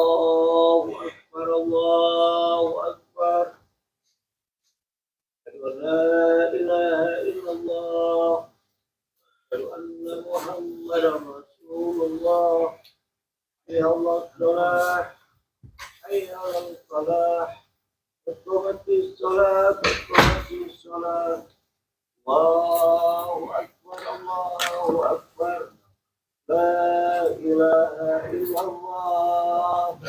الله أكبر الله أكبر أشهد أن لا إله إلا الله أشهد أن محمدا رسول الله حي على الصلاة حي على الصلاة قد قامت الصلاة قد قامت الصلاة الله أكبر الله أكبر لا إله إلا الله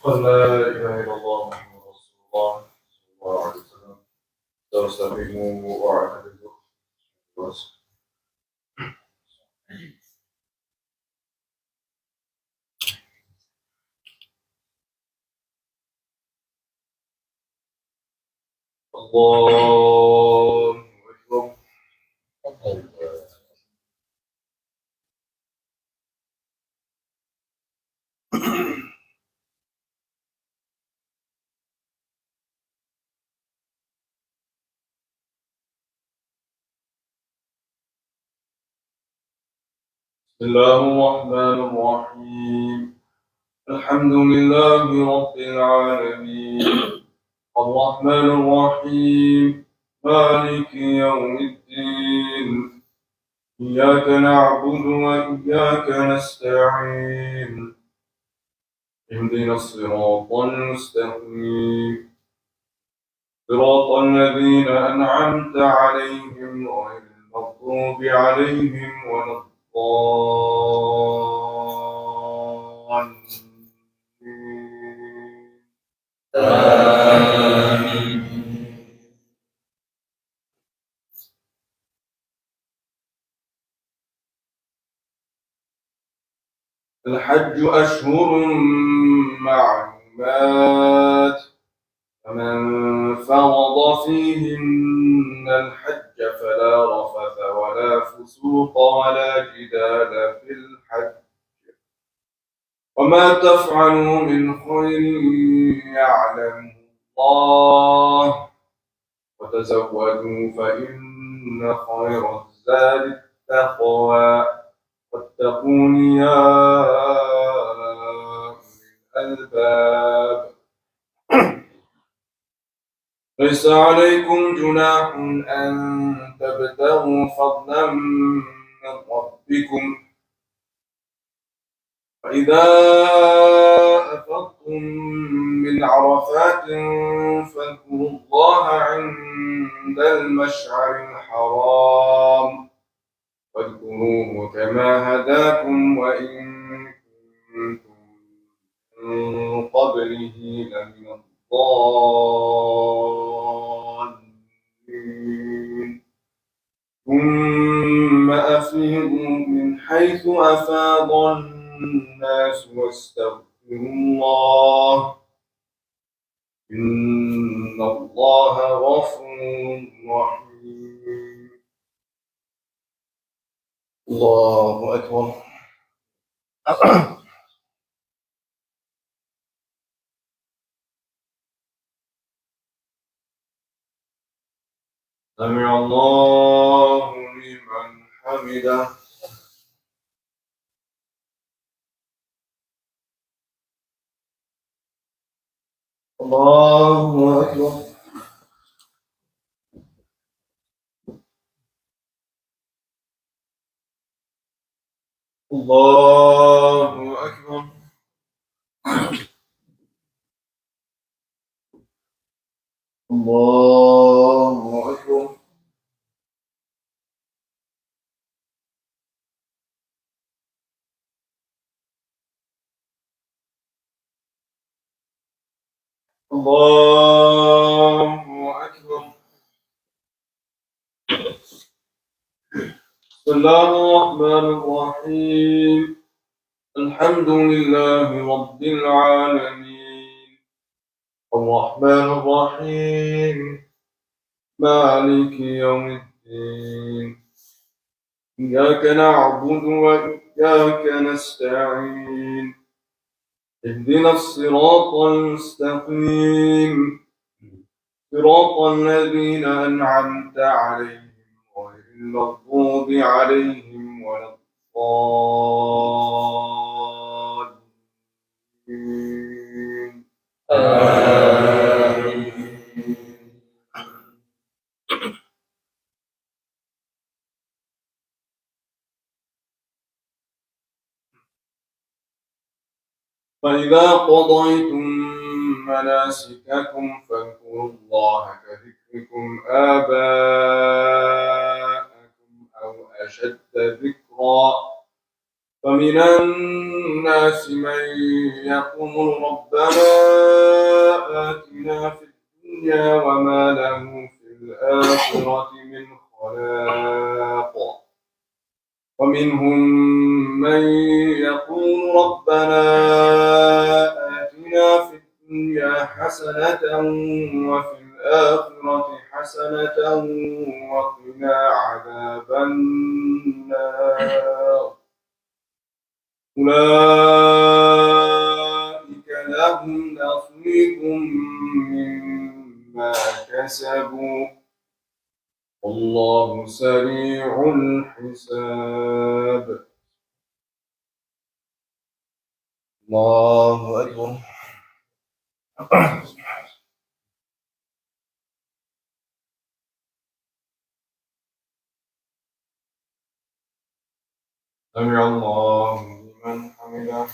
قل لا إله إلا الله محمد رسول الله صلى الله عليه وسلم تستقيموا واعتدلوا الله أكبر بسم الله الرحمن الرحيم الحمد لله رب العالمين الرحمن الرحيم مالك يوم الدين إياك نعبد وإياك نستعين اهدنا الصراط المستقيم صراط الذين أنعمت عليهم غير المغضوب عليهم ولا الضالين آمين. الحج أشهر معلومات فمن فرض فيهن الحج فلا رفث ولا فسوق ولا جدال في الحج وما تفعلوا من خير يعلمه الله وتزودوا فإن خير الزاد التقوى واتقون يا أولي الألباب ليس عليكم جناح أن تبتغوا فضلا من ربكم فإذا أفضتم من عرفات فاذكروا الله عند المشعر الحرام واذكروه كما هداكم وإن كنتم من قبله لمن الضالين ثم أفيضوا من حيث أفاض الناس واستغفروا الله إن الله غفور رحيم الله أكبر سمع الله لمن حمده الله أكبر الله أكبر الله أكبر الله أكبر بسم الله الرحمن الرحيم الحمد لله رب العالمين الرحمن الرحيم مالك يوم الدين إياك نعبد وإياك نستعين اهدنا الصراط المستقيم صراط الذين أنعمت عليهم غير المغضوب عليهم ولا الضالين آمين. فإذا قضيتم مناسككم فاذكروا الله كذكركم آباءكم أو أشد ذكرا فمن الناس من يقول ربنا آتنا في الدنيا وما له في الآخرة من خلاق ومنهم من يقول ربنا آتنا في الدنيا حسنة وفي الآخرة حسنة وقنا عذاب النار أولئك لهم نصيب مما كسبوا والله سريع الحساب. الله أكبر. سمع الله لمن حمده.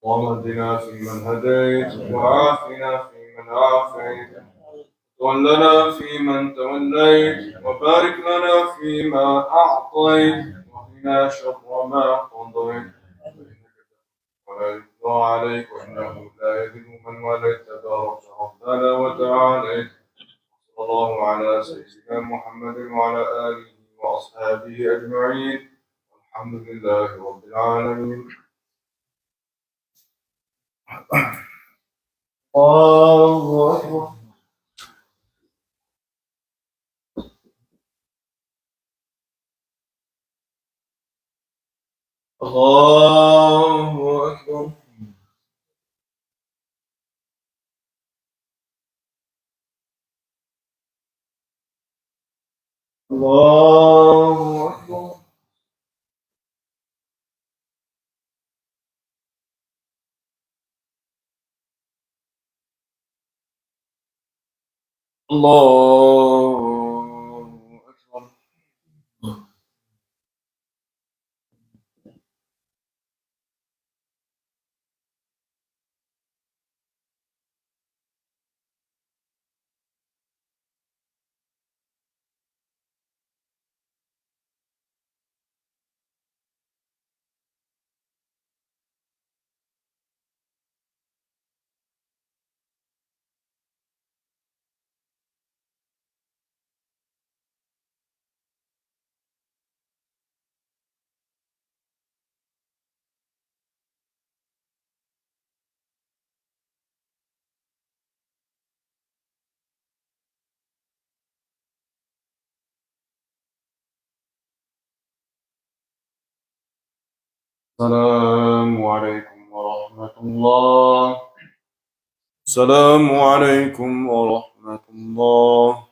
اللهم اهدنا فيمن هديت وعافنا فيمن عافيت وتولنا فيمن توليت وبارك لنا فيما أعطيت وقنا شر ما قضيت ولا يقضى عليك وإنه لا يذل من وليت تبارك ربنا وتعاليت. صلى الله على سيدنا محمد وعلى آله وأصحابه أجمعين والحمد لله رب العالمين. الله أكبر. الله أكبر. الله أكبر. الله أكبر. السلام عليكم ورحمة الله. السلام عليكم ورحمة الله.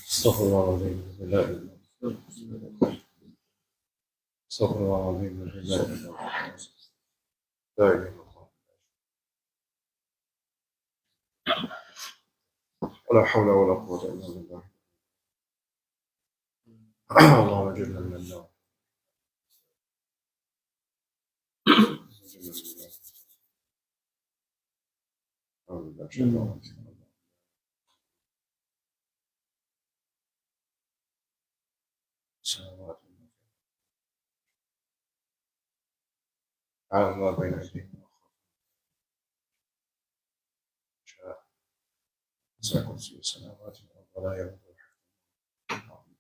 استغفر الله العظيم. لا استغفر الله العظيم. لا إله إلا الله. ولا حول ولا قوة إلا بالله. اللهم اجرنا من النار. على الله بين أيديهم وسع كرسي السماوات والأرض ولا يؤوده حفظهما.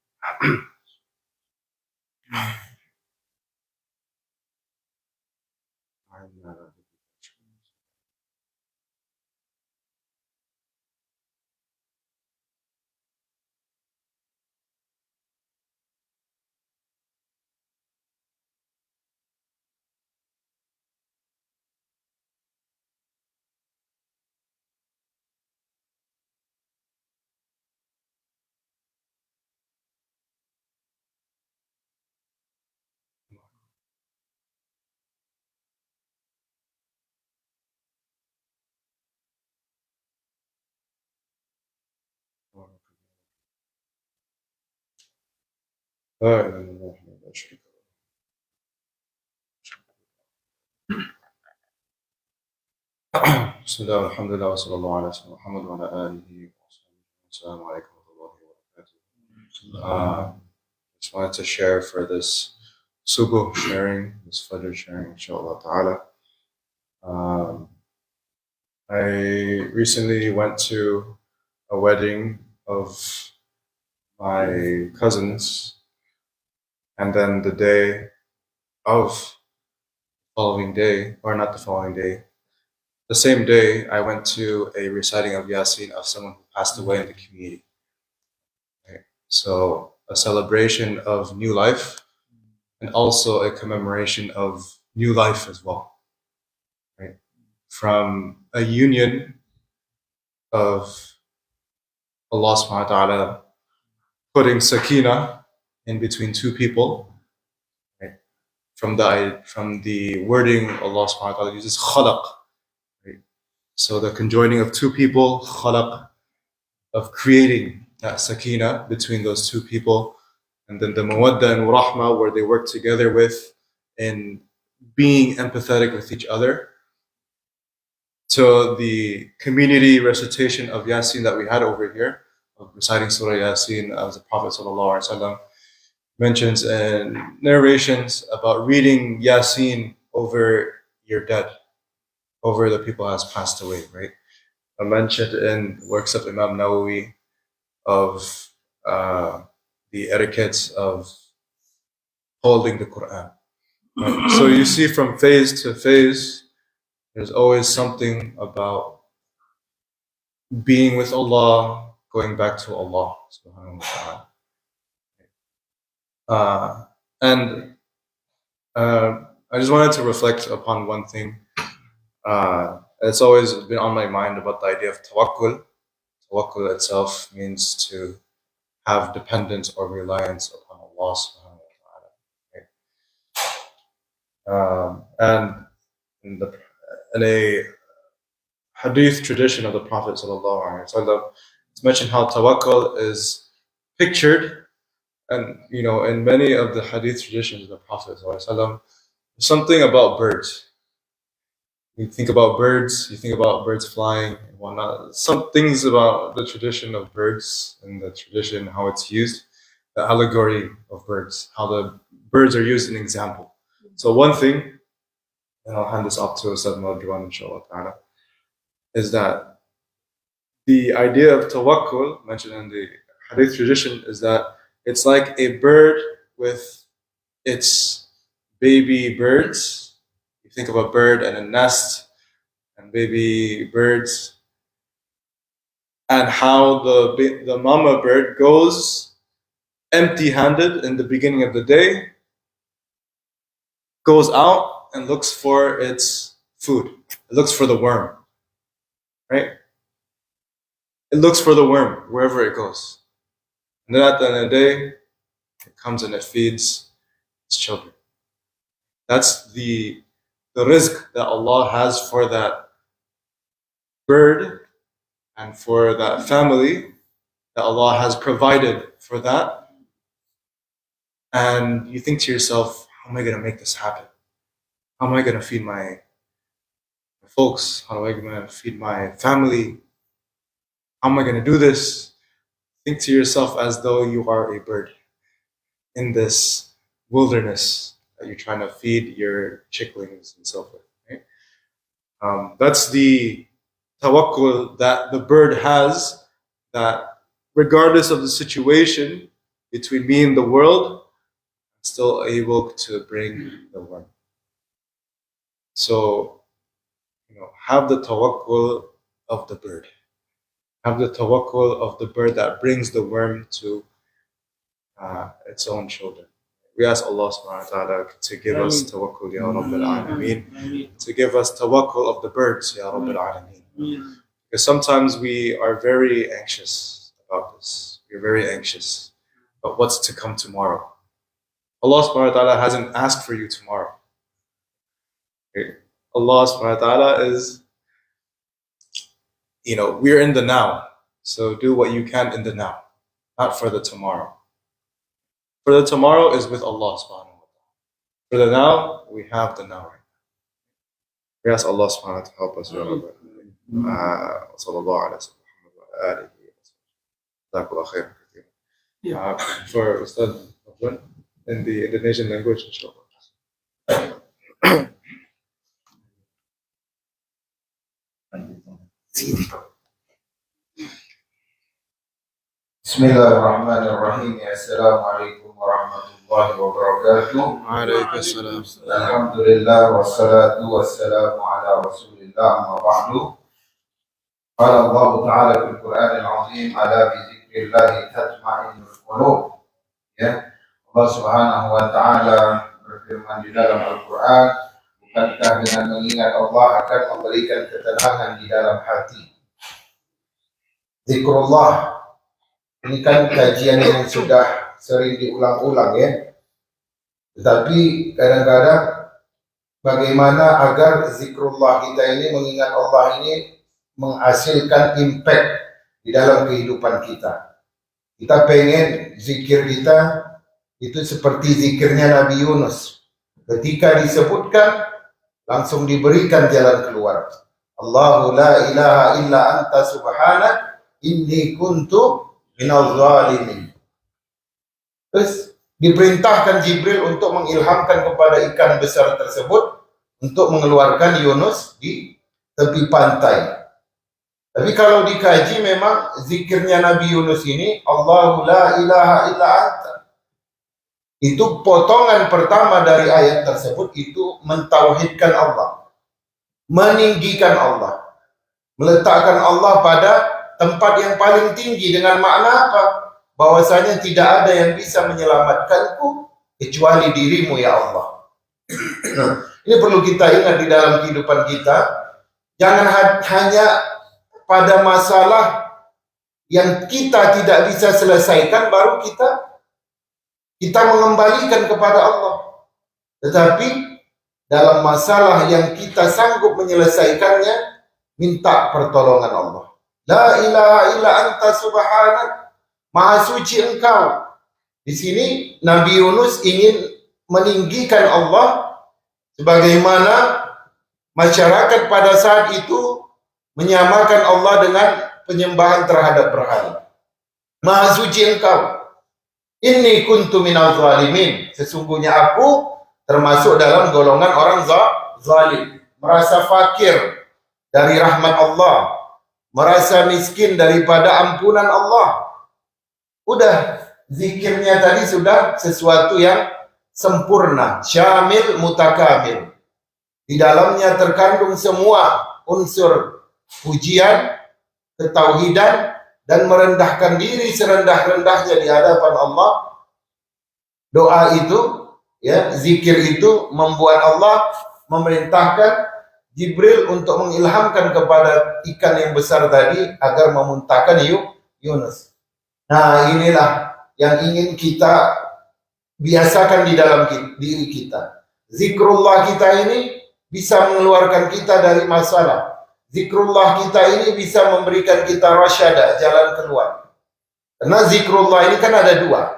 لا إله إلا الله وحده لا شريك له. بسم الله والحمد لله وصلى الله على سيدنا محمد وعلى آله وصحبه. السلام عليكم ورحمة الله وبركاته. Just wanted to share for this subuh sharing, this fajr sharing, inshallah ta'ala. I recently went to a wedding of my cousins, and then the day of following day, or not the following day, the same day, I went to a reciting of Yasin of someone who passed away in the community. Right? So a celebration of new life, and also a commemoration of new life as well. Right? From a union of Allah subhanahu wa ta'ala putting sakina in between two people. Right? From the wording Allah subhanahu wa ta'ala uses khalaq. Right? So the conjoining of two people, khalaq, of creating that sakina between those two people, and then the mawadda and rahma, where they work together with in being empathetic with each other. So the community recitation of Yasin that we had over here, of reciting Surah Yasin, as the Prophet ﷺ mentions in narrations about reading Yasin over your dead, over the people who has passed away, right? I mentioned in works of Imam Nawawi of the etiquettes of holding the Quran. Right? So you see from phase to phase, there's always something about being with Allah, going back to Allah subhanahu wa ta'ala. And I just wanted to reflect upon one thing. It's always been on my mind about the idea of tawakkul. Tawakkul itself means to have dependence or reliance upon Allah subhanahu wa ta'ala. Right? And in a hadith tradition of the Prophet sallallahu alaihi wasallam, it's mentioned how tawakkul is pictured, and in many of the hadith traditions of the Prophet sallallahu alaihi wasallam, there's something about birds. You think about birds, you think about birds flying and whatnot. Some things about the tradition of birds and the tradition, how it's used, the allegory of birds, how the birds are used in example. So one thing, and I'll hand this off to Ustad Marjuan inshallah ta'ala, is that the idea of tawakkul mentioned in the hadith tradition is that it's like a bird with its baby birds. You think of a bird and a nest and baby birds, and how the mama bird goes empty-handed in the beginning of the day, goes out and looks for its food. It looks for the worm, right? It looks for the worm wherever it goes. And then at the end of the day, it comes and it feeds its children. That's the rizq that Allah has for that bird and for that family, that Allah has provided for that. And you think to yourself, how am I going to make this happen? How am I going to feed my folks? How am I going to feed my family? How am I going to do this? Think to yourself as though you are a bird in this wilderness that you're trying to feed your chicklings and so forth. Right? That's the tawakkul that the bird has, that regardless of the situation between me and the world, I'm still able to bring the worm. So, have the tawakkul of the bird. Have the tawakkul of the bird that brings the worm to its own children. We ask Allah subhanahu wa ta'ala to give us tawakkul, Ya Rabbil Alameen. To give us tawakkul of the birds, Ya Rabbil Alameen. Because sometimes we are very anxious about this. We're very anxious about what's to come tomorrow. Allah subhanahu wa ta'ala hasn't asked for you tomorrow. Okay? Allah subhanahu wa ta'ala is, we're in the now. So do what you can in the now, not for the tomorrow. For the tomorrow is with Allah subhanahu wa ta'ala. For the now, we have the now right now. We ask Allah subhanahu wa ta'ala to help us. Sallallahu alaihi wasallam. Jazakallah khairan. For Ustad Abdul, in the Indonesian language, inshallah. Bismillahirrahmanirrahim. Assalamualaikum warahmatullahi wabarakatuh. Waalaikumsalam. Alhamdulillah wassalatu wassalamu ala Rasulillah amma ba'du. Qala Allah Ta'ala fil Qur'anil Azim ala bi dzikrillah tatma'innul qulub. Ya. Allah Subhanahu wa taala berfirman di dalam Al-Qur'an, bukankah dengan mengingat Allah akan memberikan ketenangan di dalam hati. Zikrullah ini kan kajian yang sudah sering diulang-ulang ya. Tetapi kadang-kadang bagaimana agar zikrullah kita ini, mengingat Allah ini menghasilkan impact di dalam kehidupan kita. Kita pengen zikir kita itu seperti zikirnya Nabi Yunus. Ketika disebutkan langsung diberikan jalan keluar. Allahu la ilaha illa anta subhanak inni kuntu minal zalimin. Terus diperintahkan Jibril untuk mengilhamkan kepada ikan besar tersebut untuk mengeluarkan Yunus di tepi pantai. Tapi kalau dikaji memang zikirnya Nabi Yunus ini Allahu la ilaha illa anta. Itu potongan pertama dari ayat tersebut itu mentauhidkan Allah, meninggikan Allah, meletakkan Allah pada tempat yang paling tinggi dengan makna apa? Bahwasanya tidak ada yang bisa menyelamatkanku kecuali dirimu ya Allah. Ini perlu kita ingat di dalam kehidupan kita. Jangan hanya pada masalah yang kita tidak bisa selesaikan baru kita mengembalikan kepada Allah. Tetapi dalam masalah yang kita sanggup menyelesaikannya, minta pertolongan Allah. La ilaha illa anta subhanak, maha suci engkau. Di sini Nabi Yunus ingin meninggikan Allah sebagaimana masyarakat pada saat itu menyamakan Allah dengan penyembahan terhadap berhala. Maha suci engkau. Inni kuntu minal zalimin. Sesungguhnya aku termasuk dalam golongan orang zalim. Merasa fakir dari rahmat Allah, merasa miskin daripada ampunan Allah. Udah, zikirnya tadi sudah sesuatu yang sempurna, syamil mutakamil. Di dalamnya terkandung semua unsur pujian, ketauhidan, dan merendahkan diri serendah-rendahnya di hadapan Allah. Doa itu, ya, zikir itu membuat Allah memerintahkan Jibril untuk mengilhamkan kepada ikan yang besar tadi agar memuntahkan Yunus. Nah, inilah yang ingin kita biasakan di dalam diri kita. Zikrullah kita ini bisa mengeluarkan kita dari masalah. Zikrullah kita ini bisa memberikan kita rasyada, jalan keluar. Karena zikrullah ini kan ada dua.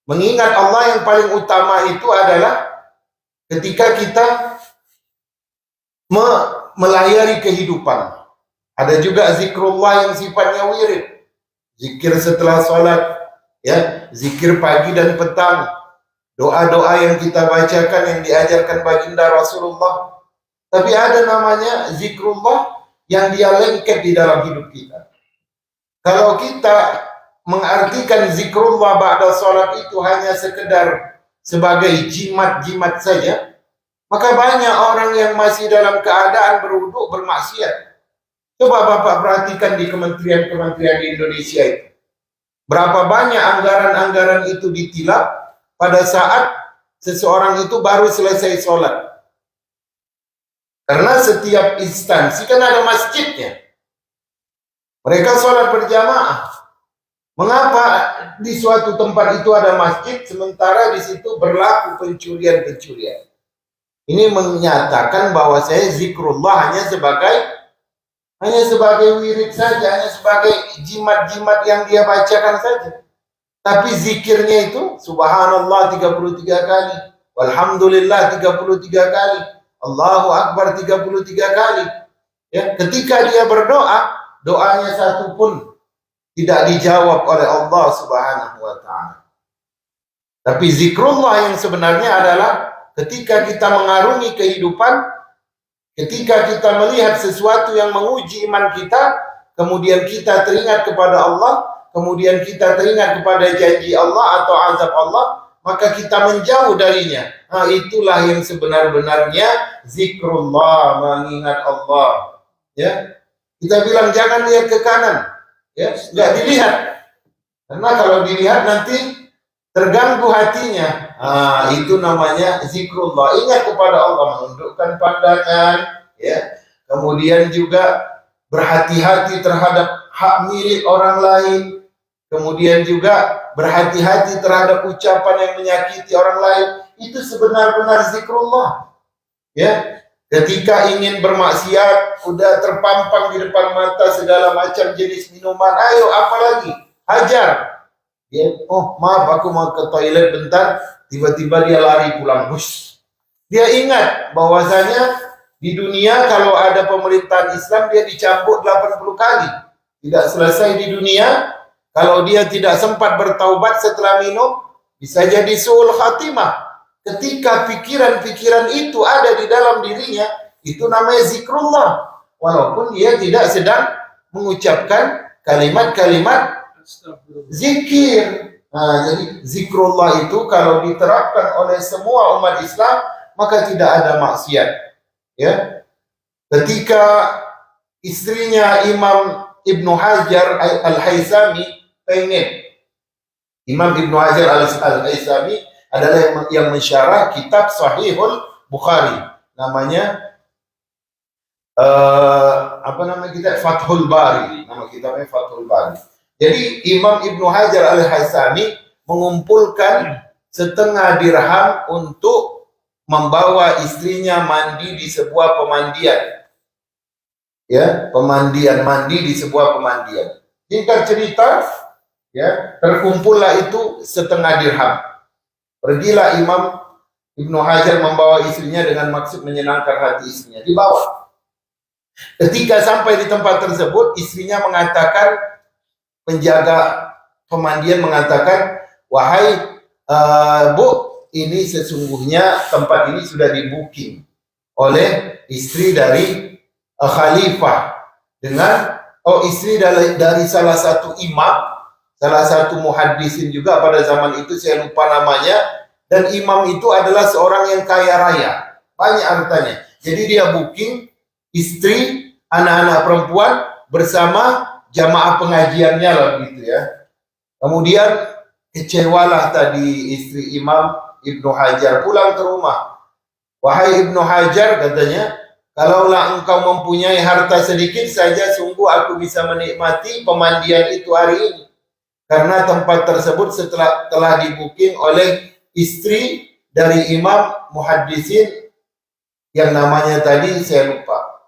Mengingat Allah yang paling utama itu adalah ketika kita melayari kehidupan. Ada juga zikrullah yang sifatnya wirid. Zikir setelah sholat, ya, zikir pagi dan petang. Doa-doa yang kita bacakan yang diajarkan baginda Rasulullah. Tapi ada namanya zikrullah yang dia lengket di dalam hidup kita. Kalau kita mengartikan zikrullah ba'da sholat itu hanya sekedar sebagai jimat-jimat saja, maka banyak orang yang masih dalam keadaan berwudu bermaksiat. Coba Bapak perhatikan di kementerian-kementerian di Indonesia itu. Berapa banyak anggaran-anggaran itu ditilap pada saat seseorang itu baru selesai sholat. Karena setiap instansi kan ada masjidnya. Mereka sholat berjamaah. Mengapa di suatu tempat itu ada masjid sementara di situ berlaku pencurian-pencurian? Ini menyatakan bahwa saya zikrullah hanya sebagai wirid saja, hanya sebagai jimat-jimat yang dia bacakan saja. Tapi zikirnya itu subhanallah 33 kali, walhamdulillah 33 kali, Allahu Akbar 33 kali. Ya, ketika dia berdoa, doanya satu pun tidak dijawab oleh Allah Subhanahu wa taala. Tapi zikrullah yang sebenarnya adalah ketika kita mengarungi kehidupan, ketika kita melihat sesuatu yang menguji iman kita, kemudian kita teringat kepada Allah, kemudian kita teringat kepada janji Allah atau azab Allah, maka kita menjauh darinya. Nah, itulah yang sebenar-benarnya zikrullah, mengingat Allah. Ya, kita bilang jangan lihat ke kanan, ya, nggak dilihat, karena kalau dilihat nanti terganggu hatinya. Ah, itu namanya zikrullah. Ingat kepada Allah, menundukkan pandangan, ya. Kemudian juga berhati-hati terhadap hak milik orang lain. Kemudian juga berhati-hati terhadap ucapan yang menyakiti orang lain. Itu sebenar-benar zikrullah. Ya, ketika ingin bermaksiat, udah terpampang di depan mata segala macam jenis minuman. Ayo, apalagi hajar. Dia, oh maaf aku mau ke toilet bentar, tiba-tiba dia lari pulang. Hush. Dia ingat bahwasanya di dunia kalau ada pemerintahan Islam dia dicambuk 80 kali. Tidak selesai di dunia, kalau dia tidak sempat bertaubat setelah minum, bisa jadi suul khatimah. Ketika pikiran-pikiran itu ada di dalam dirinya, itu namanya zikrullah. Walaupun dia tidak sedang mengucapkan kalimat-kalimat zikir. Nah, jadi zikrullah itu kalau diterapkan oleh semua umat Islam, maka tidak ada maksiat. Ya, ketika istrinya Imam Ibnu Hajar Al-Haythami pengen, Imam Ibnu Hajar Al-Haythami adalah yang mensyarah kitab Sahihul Bukhari, namanya apa nama kita, Fathul Bari, nama kitabnya Fathul Bari. Jadi Imam Ibnu Hajar Al-Haythami mengumpulkan setengah dirham untuk membawa istrinya mandi di sebuah pemandian. Ya, mandi di sebuah pemandian. Singkat cerita, ya, terkumpullah itu setengah dirham. Pergilah Imam Ibnu Hajar membawa istrinya dengan maksud menyenangkan hati istrinya. Dibawa. Ketika sampai di tempat tersebut, istrinya mengatakan, penjaga pemandian mengatakan, wahai Bu, ini sesungguhnya tempat ini sudah di-booking oleh istri dari khalifah dengan istri dari salah satu imam, salah satu muhaddisin juga pada zaman itu, saya lupa namanya, dan imam itu adalah seorang yang kaya raya, banyak hartanya. Jadi dia booking istri, anak-anak perempuan bersama jamaah pengajiannya lah gitu ya. Kemudian kecewalah tadi istri Imam Ibnu Hajar, pulang ke rumah. Wahai Ibnu Hajar, katanya, kalaulah engkau mempunyai harta sedikit saja, sungguh aku bisa menikmati pemandian itu hari ini. Karena tempat tersebut telah di-booking oleh istri dari Imam Muhaddisin yang namanya tadi saya lupa.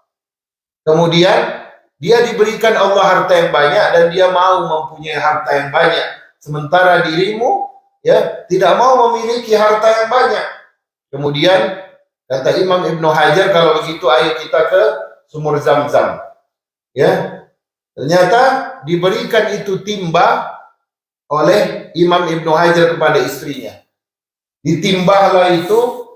Kemudian dia diberikan Allah harta yang banyak dan dia mau mempunyai harta yang banyak. Sementara dirimu, ya, tidak mau memiliki harta yang banyak. Kemudian kata Imam Ibnu Hajar, kalau begitu ayo kita ke sumur Zam-Zam. Ya, ternyata diberikan itu timba oleh Imam Ibnu Hajar kepada istrinya. Ditimbahlah itu,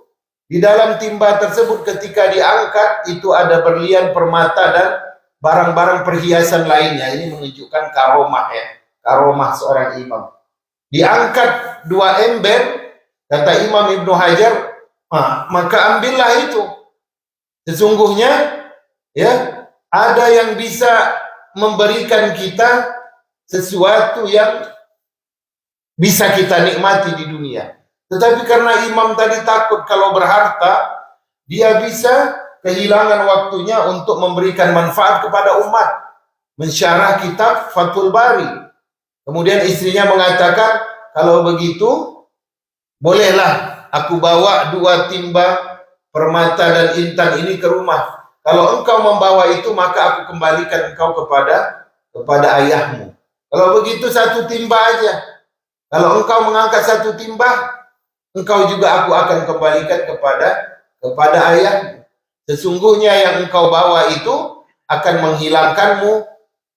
di dalam timba tersebut ketika diangkat itu ada berlian, permata dan barang-barang perhiasan lainnya. Ini menunjukkan karomah, ya, karomah seorang imam. Diangkat 2 ember, kata Imam Ibnu Hajar, maka ambillah itu. Sesungguhnya, ya, ada yang bisa memberikan kita sesuatu yang bisa kita nikmati di dunia. Tetapi karena imam tadi takut kalau berharta, dia bisa kehilangan waktunya untuk memberikan manfaat kepada umat. Mensyarah kitab Fathul Bari. Kemudian istrinya mengatakan, kalau begitu, bolehlah aku bawa 2 timba permata dan intan ini ke rumah. Kalau engkau membawa itu, maka aku kembalikan engkau kepada ayahmu. Kalau begitu 1 timba aja. Kalau engkau mengangkat satu timba, engkau juga aku akan kembalikan kepada ayahmu. Sesungguhnya yang engkau bawa itu akan menghilangkanmu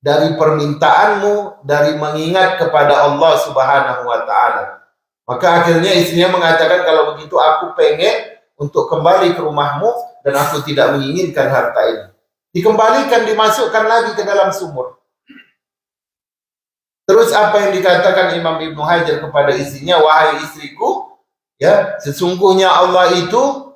dari permintaanmu, dari mengingat kepada Allah Subhanahu wa taala. Maka akhirnya istrinya mengatakan, kalau begitu aku pengen untuk kembali ke rumahmu dan aku tidak menginginkan harta ini. Dikembalikan, dimasukkan lagi ke dalam sumur. Terus apa yang dikatakan Imam Ibnu Hajar kepada istrinya, wahai istriku, ya, sesungguhnya Allah itu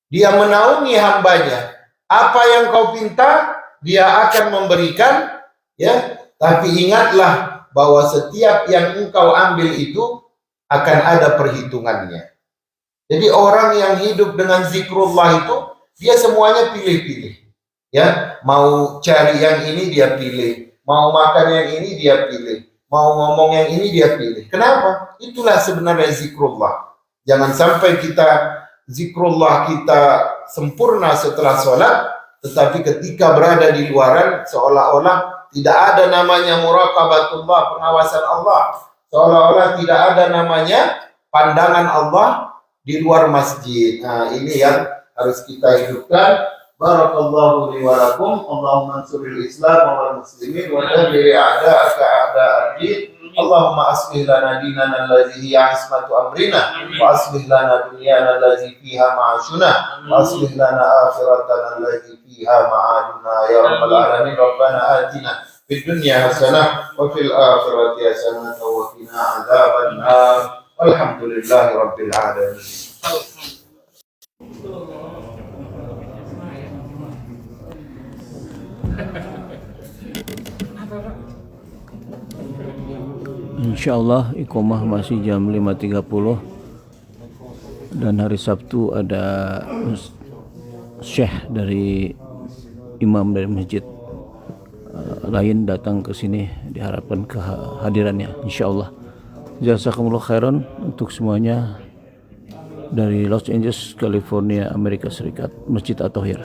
dia menaungi hambanya. Apa yang kau pinta, dia akan memberikan, ya. Tapi ingatlah bahwa setiap yang engkau ambil itu akan ada perhitungannya. Jadi orang yang hidup dengan zikrullah itu, dia semuanya pilih-pilih. Ya, mau cari yang ini dia pilih, mau makan yang ini dia pilih, mau ngomong yang ini dia pilih. Kenapa? Itulah sebenarnya zikrullah. Jangan sampai zikrullah kita sempurna setelah sholat, tetapi ketika berada di luaran seolah-olah tidak ada namanya muraqabatullah, pengawasan Allah. Seolah-olah tidak ada namanya pandangan Allah di luar masjid. Nah, ini yang harus kita hidupkan. Barakallahu li wa lakum. Allahumma ansuril Islam wal muslimin wa dabbir a'da'aka a'da'ad-din. Allahumma aslih lana dinana allazi hiya ismatu amrina wa aslih lana dunyana allazi fiha ma'ashuna wa aslih lana akhiratana allazi fiha ma'aduna ya rabbal alamin. Rabbana atina fid dunya hasanah wa fil akhirati hasanah wa qina adzabannar. Alhamdulillahi rabbil alamin. Insyaallah iqomah masih jam 5.30 dan hari Sabtu ada syekh dari imam dari masjid lain datang ke sini, diharapkan kehadirannya insyaallah. Jazakumullah khairan untuk semuanya dari Los Angeles, California, Amerika Serikat, Masjid At-Tahir.